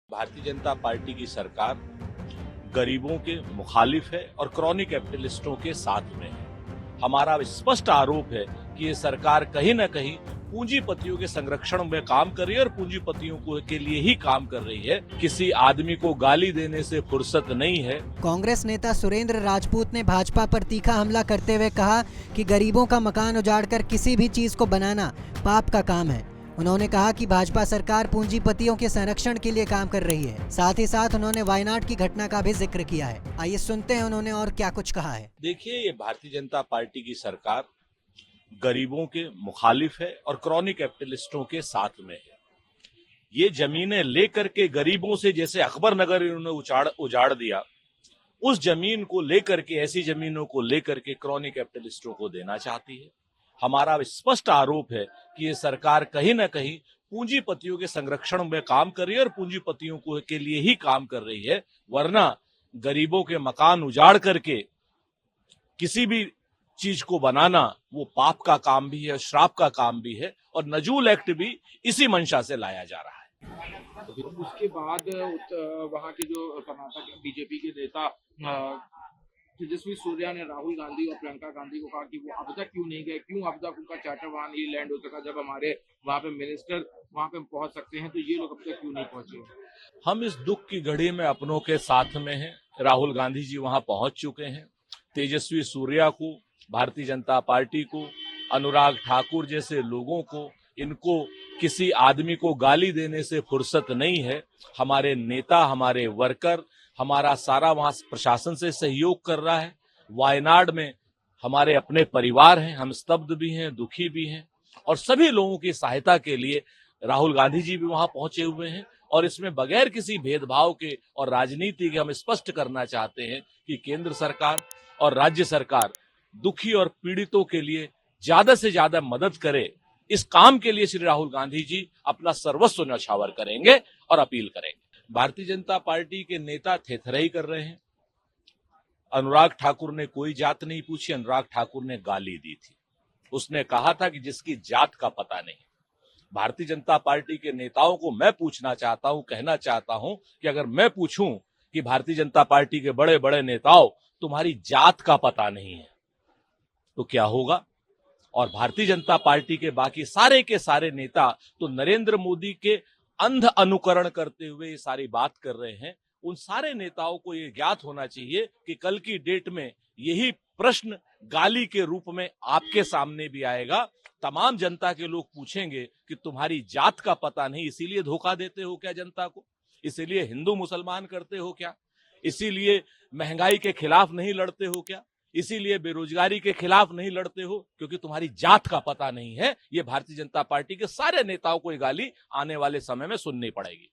Bharatiya Janata party की सरकार गरीबों के मुखालिफ है और क्रॉनिक कैपिटलिस्टों के साथ में है। हमारा स्पष्ट आरोप है कि ये सरकार कहीं न कहीं पूंजीपतियों के संरक्षण में काम कर रही है और पूंजीपतियों को के लिए ही काम कर रही है। किसी आदमी को गाली देने से फुर्सत नहीं है। कांग्रेस नेता सुरेंद्र राजपूत ने भाजपा पर तीखा हमला करते हुए कहा कि गरीबों का मकान उजाड़कर किसी भी चीज को बनाना पाप का काम है। उन्होंने कहा कि भाजपा सरकार पूंजीपतियों के संरक्षण के लिए काम कर रही है। साथ ही साथ उन्होंने वायनाड की घटना का भी जिक्र किया है। आइए सुनते हैं उन्होंने और क्या कुछ कहा है। देखिए, ये भारतीय जनता पार्टी की सरकार गरीबों के मुखालिफ है और क्रॉनिक कैपिटलिस्टों के साथ में है। ये जमीनें लेकर के गरीबों से जैसे अकबर नगर इन्होंने उजाड़ दिया, उस जमीन को लेकर के, ऐसी जमीनों को लेकर के क्रॉनिक कैपिटलिस्टों को देना चाहती है। हमारा स्पष्ट आरोप है कि ये सरकार कहीं न कहीं पूंजीपतियों के संरक्षण में काम कर रही है और पूंजीपतियों को के लिए ही काम कर रही है। वरना गरीबों के मकान उजाड़ करके किसी भी चीज को बनाना वो पाप का काम भी है, श्राप का काम भी है। और नजूल एक्ट भी इसी मंशा से लाया जा रहा है। उसके बाद वहाँ के जो कर्नाटक बीजेपी के नेता तेजस्वी सूर्या ने राहुल गांधी और प्रियंका गांधी को कहा कि वो अब तक क्यों नहीं गए, क्यों अब तक उनका चार्टर वहाँ नहीं लैंड हो सका, जब हमारे वहाँ पे मिनिस्टर वहाँ पे पहुंच सकते हैं, तो ये लोग अब तक क्यों नहीं पहुंचे। हम इस दुख की घड़ी में अपनों के साथ में हैं। राहुल गांधी जी वहां पहुंच चुके हैं। तेजस्वी सूर्या को, भारतीय जनता पार्टी को, अनुराग ठाकुर जैसे लोगों को, इनको किसी आदमी को गाली देने से फुर्सत नहीं है। हमारे नेता, हमारे वर्कर, हमारा सारा वहां प्रशासन से सहयोग कर रहा है। वायनाड में हमारे अपने परिवार हैं, हम स्तब्ध भी हैं, दुखी भी हैं, और सभी लोगों की सहायता के लिए राहुल गांधी जी भी वहां पहुंचे हुए हैं। और इसमें बगैर किसी भेदभाव के और राजनीति के हम स्पष्ट करना चाहते हैं कि केंद्र सरकार और राज्य सरकार दुखी और पीड़ितों के लिए ज्यादा से ज्यादा मदद करे। इस काम के लिए श्री राहुल गांधी जी अपना सर्वस्व न्यौछावर करेंगे और अपील करेंगे। भारतीय जनता पार्टी के नेता थेथराई कर रहे हैं। अनुराग ठाकुर ने कोई जात नहीं पूछी, अनुराग ठाकुर ने गाली दी थी। उसने कहा था कि जिसकी जात का पता नहीं। भारतीय जनता पार्टी के नेताओं को मैं पूछना चाहता हूं, कहना चाहता हूं कि अगर मैं पूछूं कि भारतीय जनता पार्टी के बड़े बड़े नेताओं, तुम्हारी जात का पता नहीं है, तो क्या होगा। और भारतीय जनता पार्टी के बाकी सारे के सारे नेता तो नरेंद्र मोदी के अंध अनुकरण करते हुए ये सारी बात कर रहे हैं। उन सारे नेताओं को ये ज्ञात होना चाहिए कि कल की डेट में यही प्रश्न गाली के रूप में आपके सामने भी आएगा। तमाम जनता के लोग पूछेंगे कि तुम्हारी जात का पता नहीं, इसीलिए धोखा देते हो क्या जनता को, इसीलिए हिंदू मुसलमान करते हो क्या, इसीलिए महंगाई के खिलाफ नहीं लड़ते हो क्या, इसीलिए बेरोजगारी के खिलाफ नहीं लड़ते हो, क्योंकि तुम्हारी जात का पता नहीं है। ये भारतीय जनता पार्टी के सारे नेताओं को ये गाली आने वाले समय में सुननी पड़ेगी।